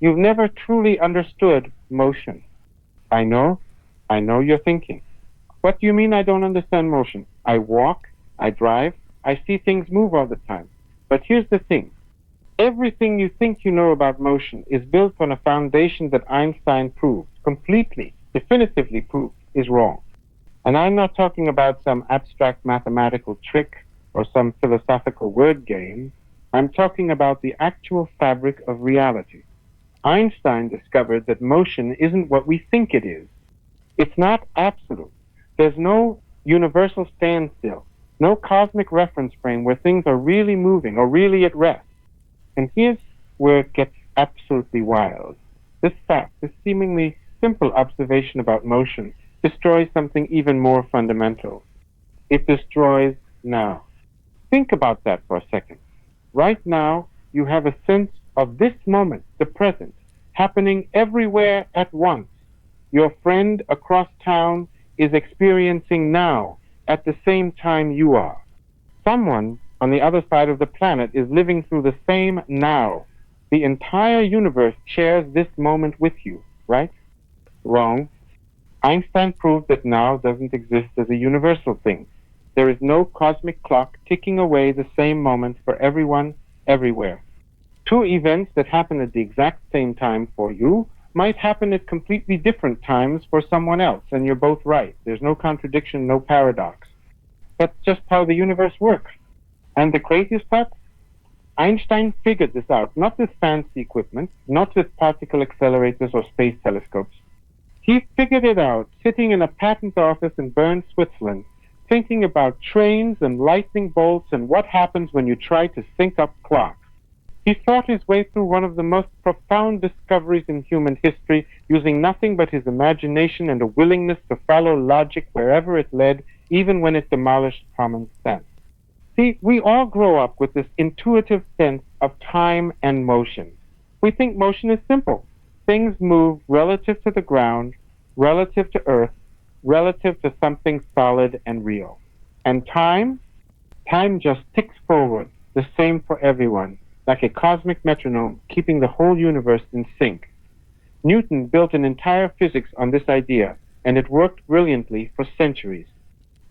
You've never truly understood motion. I know you're thinking. What do you mean I don't understand motion? I walk, I drive, I see things move all the time. But here's the thing. Everything you think you know about motion is built on a foundation that Einstein proved, completely, definitively proved, is wrong. And I'm not talking about some abstract mathematical trick or some philosophical word game. I'm talking about the actual fabric of reality. Einstein discovered that motion isn't what we think it is. It's not absolute. There's no universal standstill, no cosmic reference frame where things are really moving or really at rest. And here's where it gets absolutely wild. This fact, this seemingly simple observation about motion, destroys something even more fundamental. It destroys now. Think about that for a second. Right now, you have a sense of this moment, the present, happening everywhere at once. Your friend across town is experiencing now at the same time you are. Someone on the other side of the planet is living through the same now. The entire universe shares this moment with you, right? Wrong. Einstein proved that now doesn't exist as a universal thing. There is no cosmic clock ticking away the same moment for everyone, everywhere. Two events that happen at the exact same time for you might happen at completely different times for someone else, and you're both right. There's no contradiction, no paradox. That's just how the universe works. And the craziest part? Einstein figured this out, not with fancy equipment, not with particle accelerators or space telescopes. He figured it out sitting in a patent office in Bern, Switzerland, thinking about trains and lightning bolts and what happens when you try to sync up clocks. He thought his way through one of the most profound discoveries in human history, using nothing but his imagination and a willingness to follow logic wherever it led, even when it demolished common sense. See, we all grow up with this intuitive sense of time and motion. We think motion is simple. Things move relative to the ground, relative to Earth, relative to something solid and real. And time just ticks forward, the same for everyone, like a cosmic metronome, keeping the whole universe in sync. Newton built an entire physics on this idea, and it worked brilliantly for centuries.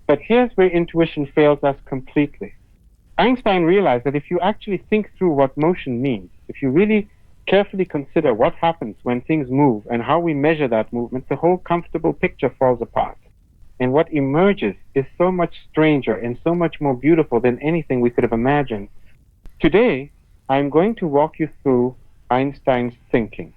But here's where intuition fails us completely. Einstein realized that if you actually think through what motion means, if you really carefully consider what happens when things move and how we measure that movement, the whole comfortable picture falls apart. And what emerges is so much stranger and so much more beautiful than anything we could have imagined. Today, I'm going to walk you through Einstein's thinking.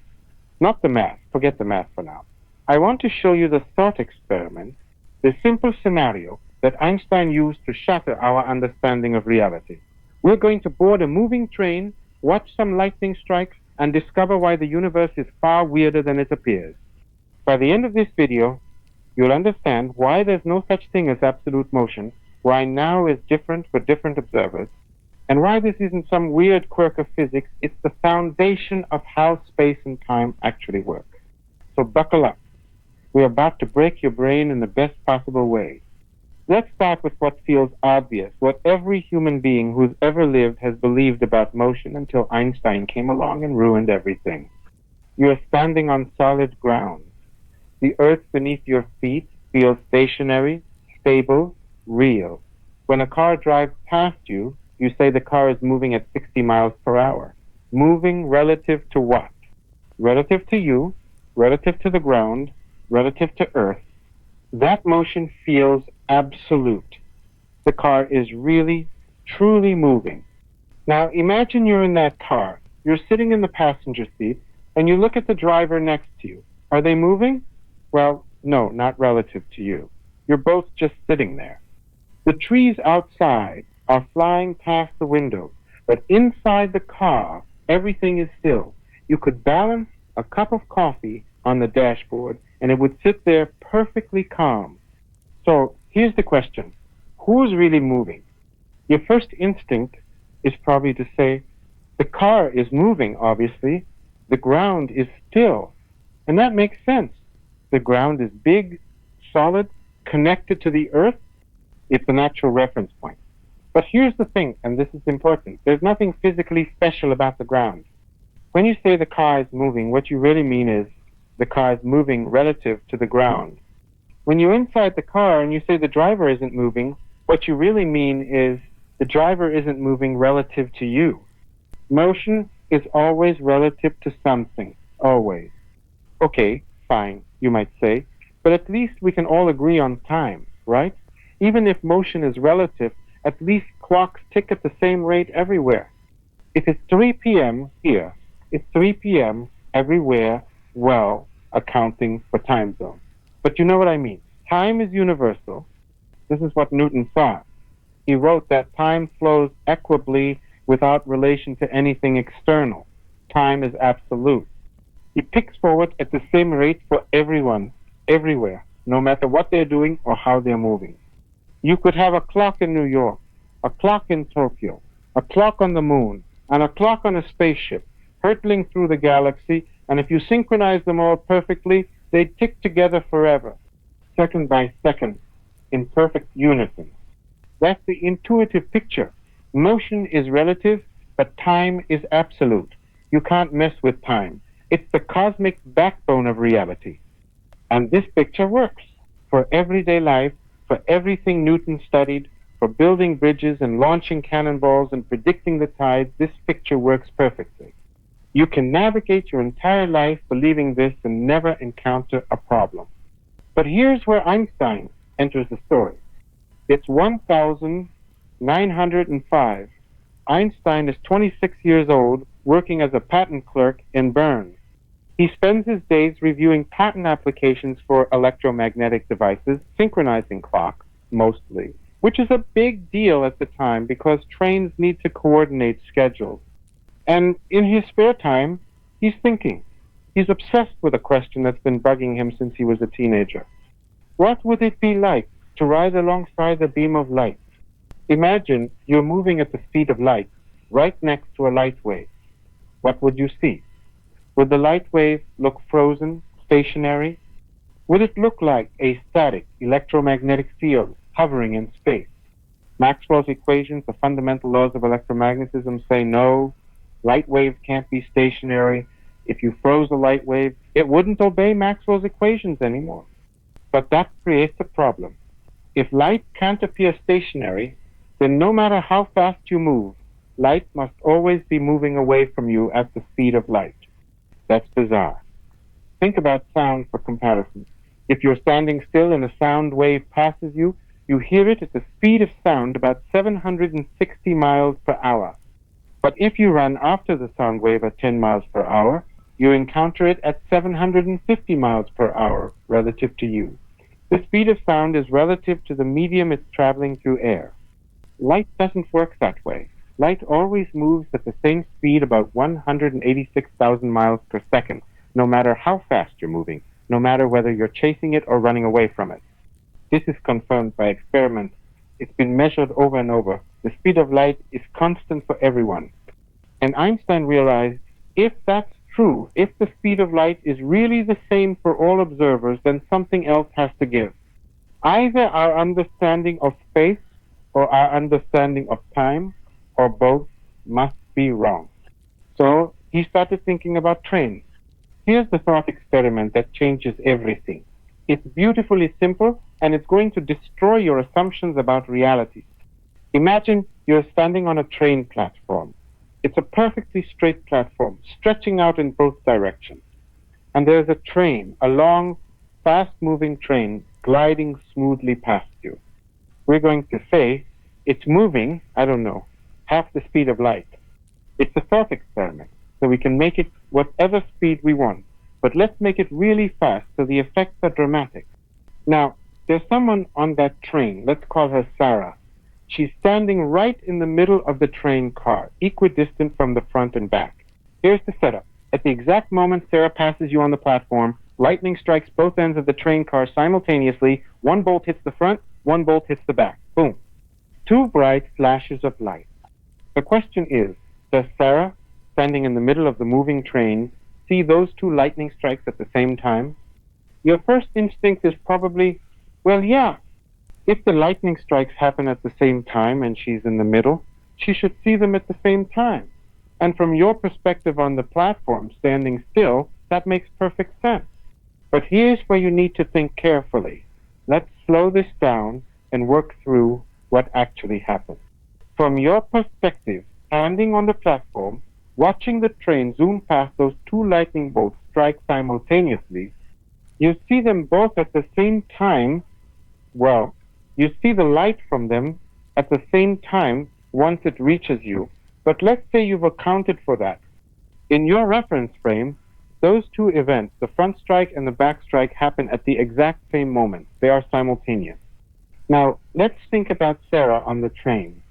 Not the math, forget the math for now. I want to show you the thought experiment, the simple scenario that Einstein used to shatter our understanding of reality. We're going to board a moving train, watch some lightning strikes, and discover why the universe is far weirder than it appears. By the end of this video, you'll understand why there's no such thing as absolute motion, why now is different for different observers, and why this isn't some weird quirk of physics. It's the foundation of how space and time actually work. So buckle up. We're about to break your brain in the best possible way. Let's start with what feels obvious, what every human being who's ever lived has believed about motion until Einstein came along and ruined everything. You're standing on solid ground. The earth beneath your feet feels stationary, stable, real. When a car drives past you, you say the car is moving at 60 miles per hour. Moving relative to what? Relative to you, relative to the ground, relative to Earth. That motion feels absolute. The car is really, truly moving. Now imagine you're in that car. You're sitting in the passenger seat, and you look at the driver next to you. Are they moving? Well, no, not relative to you. You're both just sitting there. The trees outside are flying past the window, but inside the car, everything is still. You could balance a cup of coffee on the dashboard, and it would sit there perfectly calm. So here's the question. Who's really moving? Your first instinct is probably to say, the car is moving, obviously. The ground is still. And that makes sense. The ground is big, solid, connected to the earth. It's a natural reference point. But here's the thing, and this is important. There's nothing physically special about the ground. When you say the car is moving, what you really mean is the car is moving relative to the ground. When you're inside the car and you say the driver isn't moving, what you really mean is the driver isn't moving relative to you. Motion is always relative to something, always. Okay, fine, you might say, but at least we can all agree on time, right? Even if motion is relative, at least clocks tick at the same rate everywhere. If it's 3 p.m. here, it's 3 p.m. everywhere, well, accounting for time zones. But you know what I mean. Time is universal. This is what Newton thought. He wrote that time flows equably without relation to anything external. Time is absolute. He picks forward at the same rate for everyone, everywhere, no matter what they're doing or how they're moving. You could have a clock in New York, a clock in Tokyo, a clock on the moon, and a clock on a spaceship, hurtling through the galaxy, and if you synchronize them all perfectly, they tick together forever, second by second, in perfect unison. That's the intuitive picture. Motion is relative, but time is absolute. You can't mess with time. It's the cosmic backbone of reality. And this picture works for everyday life, for everything Newton studied, for building bridges and launching cannonballs and predicting the tides. This picture works perfectly. You can navigate your entire life believing this and never encounter a problem. But here's where Einstein enters the story. It's 1905. Einstein is 26 years old, working as a patent clerk in Bern. He spends his days reviewing patent applications for electromagnetic devices, synchronizing clocks, mostly, which is a big deal at the time because trains need to coordinate schedules. And in his spare time, he's thinking. He's obsessed with a question that's been bugging him since he was a teenager. What would it be like to ride alongside a beam of light? Imagine you're moving at the speed of light, right next to a light wave. What would you see? Would the light wave look frozen, stationary? Would it look like a static electromagnetic field hovering in space? Maxwell's equations, the fundamental laws of electromagnetism, say no, light waves can't be stationary. If you froze a light wave, it wouldn't obey Maxwell's equations anymore. But that creates a problem. If light can't appear stationary, then no matter how fast you move, light must always be moving away from you at the speed of light. That's bizarre. Think about sound for comparison. If you're standing still and a sound wave passes you, you hear it at the speed of sound about 760 miles per hour. But if you run after the sound wave at 10 miles per hour, you encounter it at 750 miles per hour relative to you. The speed of sound is relative to the medium it's traveling through air. Light doesn't work that way. Light always moves at the same speed, about 186,000 miles per second, no matter how fast you're moving, no matter whether you're chasing it or running away from it. This is confirmed by experiments. It's been measured over and over. The speed of light is constant for everyone. And Einstein realized if that's true, if the speed of light is really the same for all observers, then something else has to give. Either our understanding of space or our understanding of time, or both, must be wrong. So he started thinking about trains. Here's the thought experiment that changes everything. It's beautifully simple, and it's going to destroy your assumptions about reality. Imagine you're standing on a train platform. It's a perfectly straight platform, stretching out in both directions. And there's a train, a long, fast-moving train, gliding smoothly past you. We're going to say it's moving, I don't know, half the speed of light. It's a thought experiment, so we can make it whatever speed we want. But let's make it really fast so the effects are dramatic. Now, there's someone on that train. Let's call her Sarah. She's standing right in the middle of the train car, equidistant from the front and back. Here's the setup. At the exact moment Sarah passes you on the platform, lightning strikes both ends of the train car simultaneously. One bolt hits the front, one bolt hits the back. Boom. Two bright flashes of light. The question is, does Sarah, standing in the middle of the moving train, see those two lightning strikes at the same time? Your first instinct is probably, well, yeah. If the lightning strikes happen at the same time and she's in the middle, she should see them at the same time. And from your perspective on the platform, standing still, that makes perfect sense. But here's where you need to think carefully. Let's slow this down and work through what actually happened. From your perspective, standing on the platform, watching the train zoom past those two lightning bolts strike simultaneously, you see them both at the same time. Well, you see the light from them at the same time once it reaches you. But let's say you've accounted for that. In your reference frame, those two events, the front strike and the back strike, happen at the exact same moment. They are simultaneous. Now, let's think about Sarah on the train.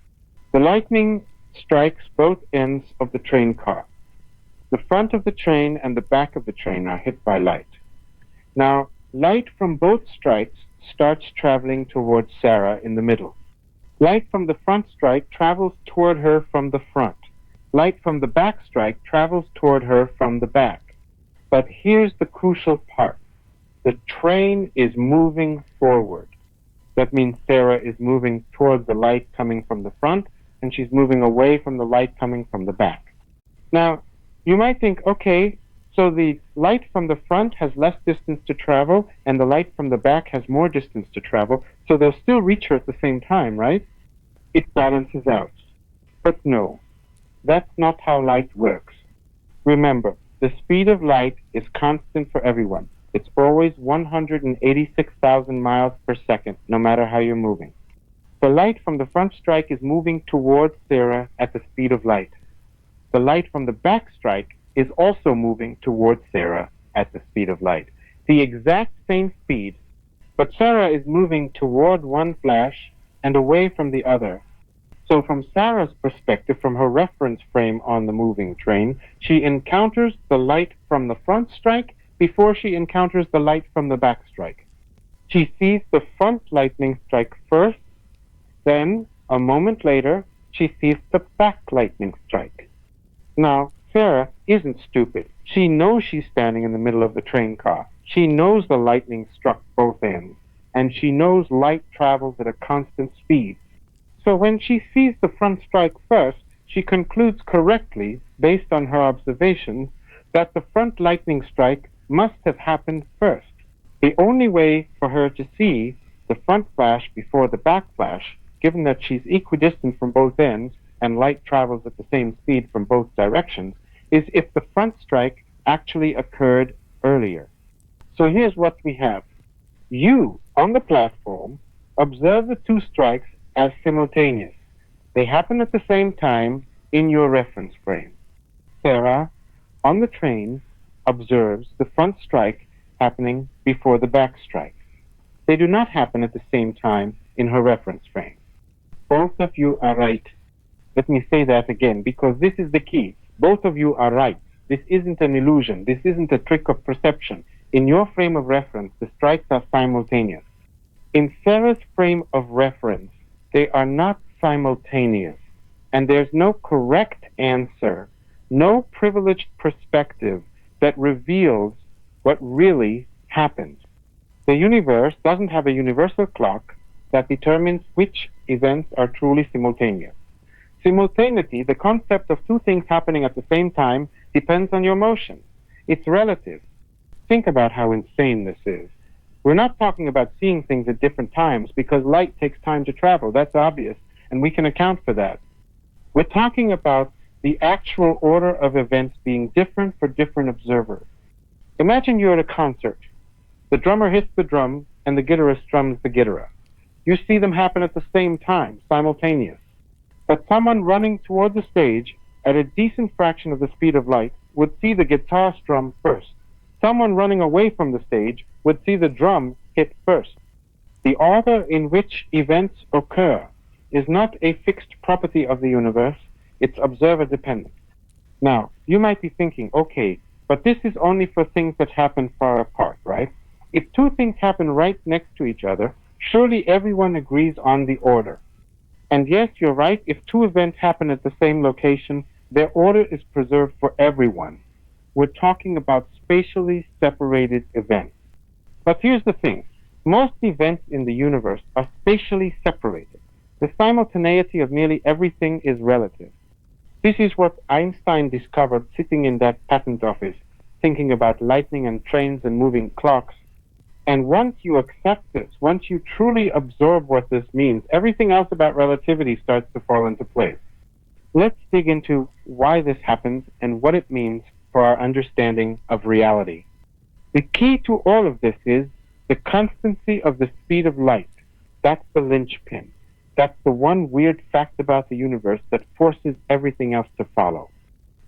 The lightning strikes both ends of the train car. The front of the train and the back of the train are hit by light. Now, light from both strikes starts traveling towards Sarah in the middle. Light from the front strike travels toward her from the front. Light from the back strike travels toward her from the back. But here's the crucial part. The train is moving forward. That means Sarah is moving toward the light coming from the front, and she's moving away from the light coming from the back. Now, you might think, okay, so the light from the front has less distance to travel, and the light from the back has more distance to travel, so they'll still reach her at the same time, right? It balances out. But no, that's not how light works. Remember, the speed of light is constant for everyone. It's always 186,000 miles per second, no matter how you're moving. The light from the front strike is moving towards Sarah at the speed of light. The light from the back strike is also moving towards Sarah at the speed of light. The exact same speed, but Sarah is moving toward one flash and away from the other. So from Sarah's perspective, from her reference frame on the moving train, she encounters the light from the front strike before she encounters the light from the back strike. She sees the front lightning strike first, then, a moment later, she sees the back lightning strike. Now, Sarah isn't stupid. She knows she's standing in the middle of the train car. She knows the lightning struck both ends, and she knows light travels at a constant speed. So when she sees the front strike first, she concludes correctly, based on her observations, that the front lightning strike must have happened first. The only way for her to see the front flash before the back flash, given that she's equidistant from both ends and light travels at the same speed from both directions, is if the front strike actually occurred earlier. So here's what we have. You, on the platform, observe the two strikes as simultaneous. They happen at the same time in your reference frame. Sarah, on the train, observes the front strike happening before the back strike. They do not happen at the same time in her reference frame. Both of you are right. Let me say that again, because this is the key. Both of you are right. This isn't an illusion. This isn't a trick of perception. In your frame of reference, the strikes are simultaneous. In Sarah's frame of reference, they are not simultaneous. And there's no correct answer, no privileged perspective that reveals what really happened. The universe doesn't have a universal clock that determines which events are truly simultaneous. Simultaneity, the concept of two things happening at the same time, depends on your motion. It's relative. Think about how insane this is. We're not talking about seeing things at different times because light takes time to travel. That's obvious, and we can account for that. We're talking about the actual order of events being different for different observers. Imagine you're at a concert. The drummer hits the drum, and the guitarist strums the guitar. You see them happen at the same time, simultaneous. But someone running toward the stage at a decent fraction of the speed of light would see the guitar strum first. Someone running away from the stage would see the drum hit first. The order in which events occur is not a fixed property of the universe, it's observer dependent. Now, you might be thinking, okay, but this is only for things that happen far apart, right? If two things happen right next to each other, surely everyone agrees on the order. And yes, you're right, if two events happen at the same location, their order is preserved for everyone. We're talking about spatially separated events. But here's the thing. Most events in the universe are spatially separated. The simultaneity of nearly everything is relative. This is what Einstein discovered sitting in that patent office, thinking about lightning and trains and moving clocks. And once you accept this, once you truly absorb what this means, everything else about relativity starts to fall into place. Let's dig into why this happens and what it means for our understanding of reality. The key to all of this is the constancy of the speed of light. That's the linchpin. That's the one weird fact about the universe that forces everything else to follow.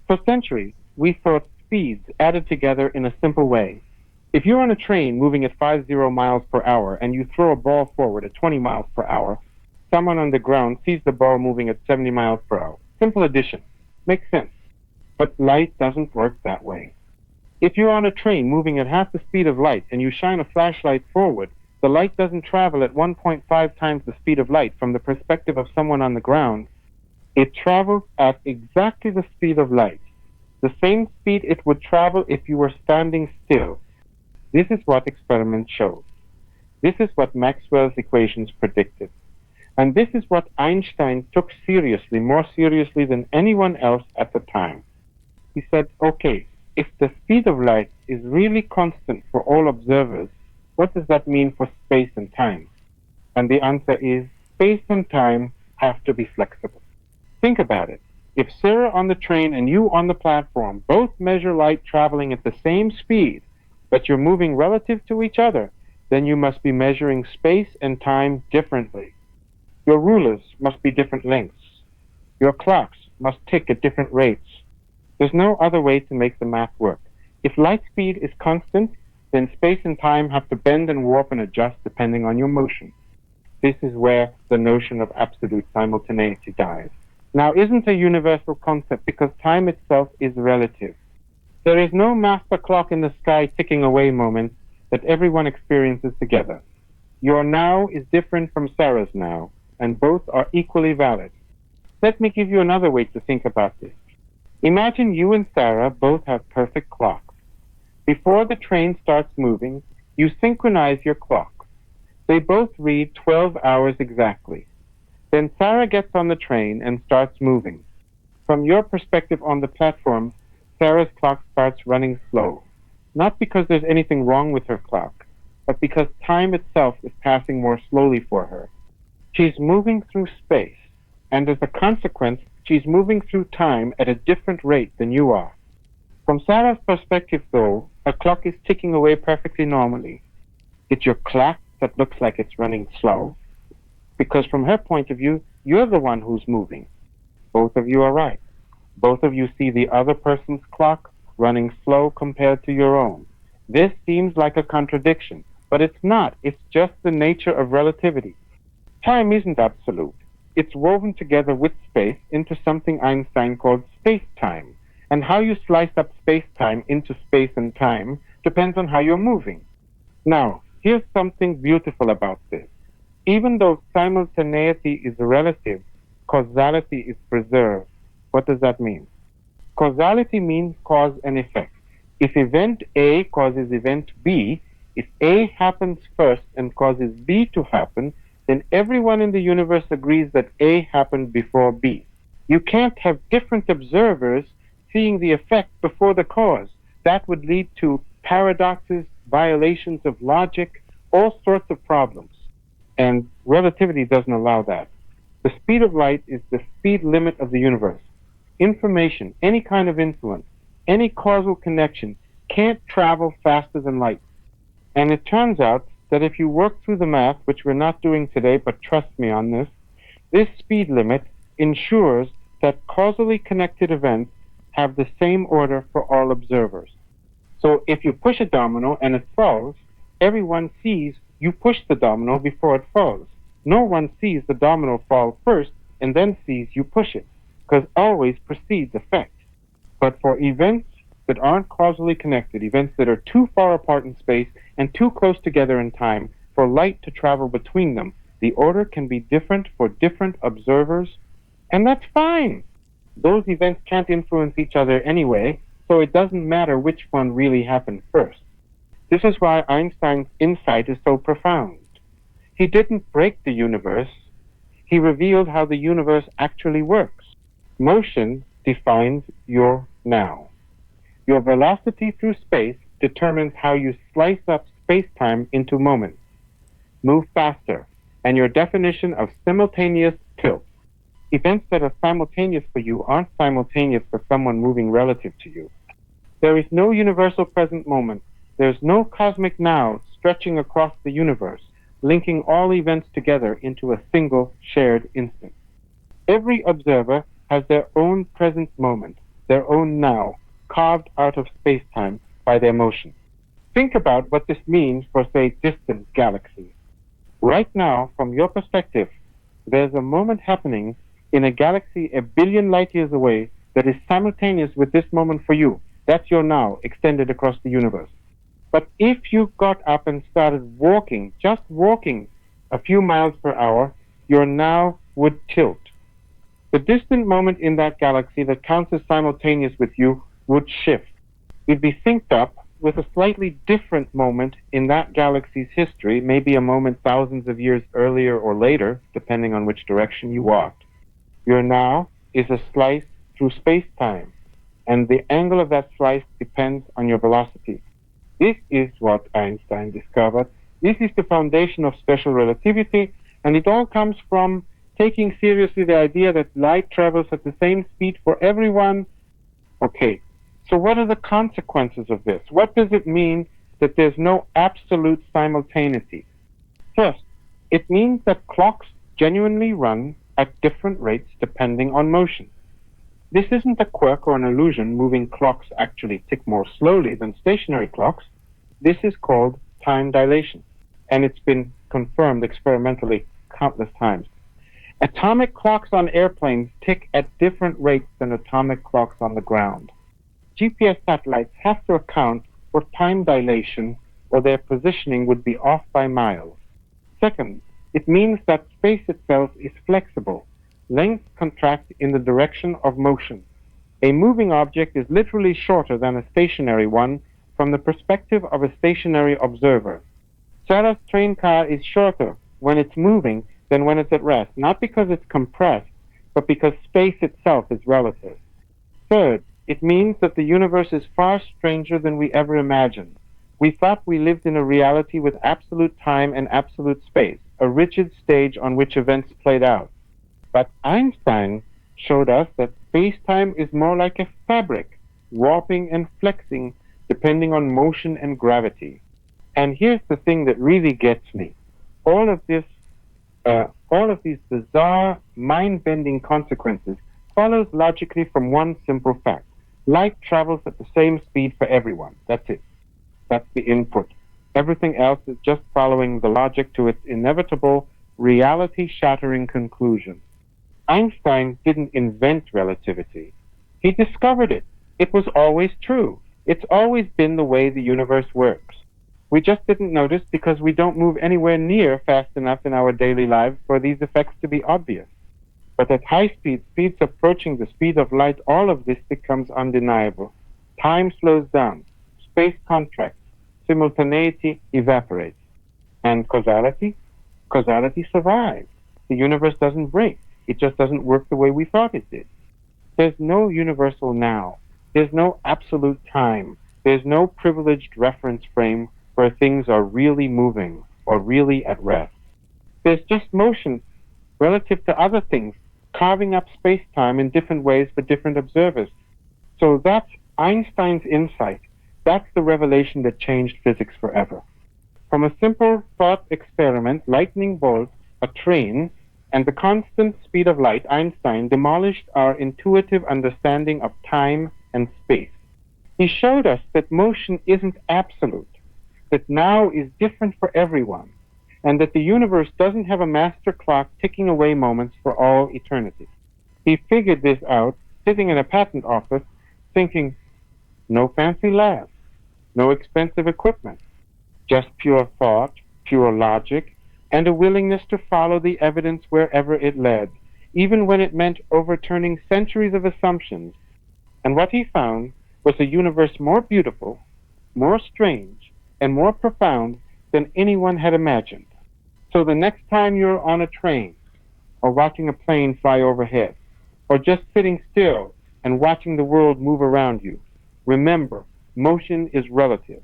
For centuries, we thought speeds added together in a simple way. If you're on a train moving at 50 miles per hour and you throw a ball forward at 20 miles per hour, someone on the ground sees the ball moving at 70 miles per hour. Simple addition. Makes sense. But light doesn't work that way. If you're on a train moving at half the speed of light and you shine a flashlight forward, the light doesn't travel at 1.5 times the speed of light from the perspective of someone on the ground. It travels at exactly the speed of light, the same speed it would travel if you were standing still. This is what experiments showed. This is what Maxwell's equations predicted. And this is what Einstein took seriously, more seriously than anyone else at the time. He said, okay, if the speed of light is really constant for all observers, what does that mean for space and time? And the answer is, space and time have to be flexible. Think about it. If Sarah on the train and you on the platform both measure light traveling at the same speed, but you're moving relative to each other, then you must be measuring space and time differently. Your rulers must be different lengths. Your clocks must tick at different rates. There's no other way to make the math work. If light speed is constant, then space and time have to bend and warp and adjust depending on your motion. This is where the notion of absolute simultaneity dies. Now, isn't a universal concept because time itself is relative. There is no master clock in the sky ticking away moment that everyone experiences together. Your now is different from Sarah's now, and both are equally valid. Let me give you another way to think about this. Imagine you and Sarah both have perfect clocks. Before the train starts moving, you synchronize your clocks. They both read 12 hours exactly. Then Sarah gets on the train and starts moving. From your perspective on the platform, Sarah's clock starts running slow. Not because there's anything wrong with her clock, but because time itself is passing more slowly for her. She's moving through space, and as a consequence, she's moving through time at a different rate than you are. From Sarah's perspective, though, her clock is ticking away perfectly normally. It's your clock that looks like it's running slow, because from her point of view, you're the one who's moving. Both of you are right. Both of you see the other person's clock running slow compared to your own. This seems like a contradiction, but it's not. It's just the nature of relativity. Time isn't absolute. It's woven together with space into something Einstein called space-time. And how you slice up space-time into space and time depends on how you're moving. Now, here's something beautiful about this. Even though simultaneity is relative, causality is preserved. What does that mean? Causality means cause and effect. If event A causes event B, if A happens first and causes B to happen, then everyone in the universe agrees that A happened before B. You can't have different observers seeing the effect before the cause. That would lead to paradoxes, violations of logic, all sorts of problems. And relativity doesn't allow that. The speed of light is the speed limit of the universe. Information, any kind of influence, any causal connection can't travel faster than light. And it turns out that if you work through the math, which we're not doing today, but trust me on this, this speed limit ensures that causally connected events have the same order for all observers. So if you push a domino and it falls, everyone sees you push the domino before it falls. No one sees the domino fall first and then sees you push it, because always precedes effect. But for events that aren't causally connected, events that are too far apart in space and too close together in time for light to travel between them, the order can be different for different observers, and that's fine. Those events can't influence each other anyway, so it doesn't matter which one really happened first. This is why Einstein's insight is so profound. He didn't break the universe. He revealed how the universe actually works. Motion defines your now. Your velocity through space determines how you slice up space-time into moments, move faster, and your definition of simultaneous tilt. Events that are simultaneous for you aren't simultaneous for someone moving relative to you. There is no universal present moment. There's no cosmic now stretching across the universe, linking all events together into a single shared instant. Every observer has their own present moment, their own now, carved out of space-time by their motion. Think about what this means for, say, distant galaxies. Right now, from your perspective, there's a moment happening in a galaxy a billion light years away that is simultaneous with this moment for you. That's your now, extended across the universe. But if you got up and started walking, just walking a few miles per hour, your now would tilt. The distant moment in that galaxy that counts as simultaneous with you would shift. You'd be synced up with a slightly different moment in that galaxy's history, maybe a moment thousands of years earlier or later, depending on which direction you walked. Your now is a slice through space-time, and the angle of that slice depends on your velocity. This is what Einstein discovered. This is the foundation of special relativity, and it all comes from taking seriously the idea that light travels at the same speed for everyone. Okay, so what are the consequences of this? What does it mean that there's no absolute simultaneity? First, it means that clocks genuinely run at different rates depending on motion. This isn't a quirk or an illusion. Moving clocks actually tick more slowly than stationary clocks. This is called time dilation, and it's been confirmed experimentally countless times. Atomic clocks on airplanes tick at different rates than atomic clocks on the ground. GPS satellites have to account for time dilation, or their positioning would be off by miles. Second, it means that space itself is flexible. Lengths contract in the direction of motion. A moving object is literally shorter than a stationary one from the perspective of a stationary observer. Sarah's train car is shorter when it's moving than when it's at rest, not because it's compressed, but because space itself is relative. Third, it means that the universe is far stranger than we ever imagined. We thought we lived in a reality with absolute time and absolute space, a rigid stage on which events played out. But Einstein showed us that space-time is more like a fabric, warping and flexing depending on motion and gravity. And here's the thing that really gets me. All of these bizarre, mind-bending consequences follows logically from one simple fact. Light travels at the same speed for everyone. That's it. That's the input. Everything else is just following the logic to its inevitable, reality-shattering conclusion. Einstein didn't invent relativity. He discovered it. It was always true. It's always been the way the universe works. We just didn't notice because we don't move anywhere near fast enough in our daily lives for these effects to be obvious. But at high speed, speeds approaching the speed of light, all of this becomes undeniable. Time slows down. Space contracts. Simultaneity evaporates. And causality? Causality survives. The universe doesn't break. It just doesn't work the way we thought it did. There's no universal now. There's no absolute time. There's no privileged reference frame where things are really moving or really at rest. There's just motion relative to other things, carving up space-time in different ways for different observers. So that's Einstein's insight. That's the revelation that changed physics forever. From a simple thought experiment, lightning bolt, a train, and the constant speed of light, Einstein demolished our intuitive understanding of time and space. He showed us that motion isn't absolute, that now is different for everyone, and that the universe doesn't have a master clock ticking away moments for all eternity. He figured this out sitting in a patent office thinking, no fancy labs, no expensive equipment, just pure thought, pure logic, and a willingness to follow the evidence wherever it led, even when it meant overturning centuries of assumptions. And what he found was a universe more beautiful, more strange, and more profound than anyone had imagined. So the next time you're on a train, or watching a plane fly overhead, or just sitting still and watching the world move around you. Remember, motion is relative.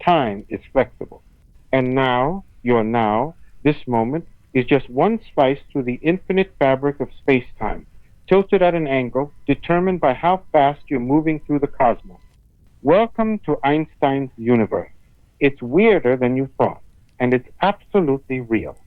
Time is flexible. And now, your now, this moment, is just one slice through the infinite fabric of space-time, tilted at an angle determined by how fast you're moving through the cosmos. Welcome to Einstein's universe. It's weirder than you thought, and it's absolutely real.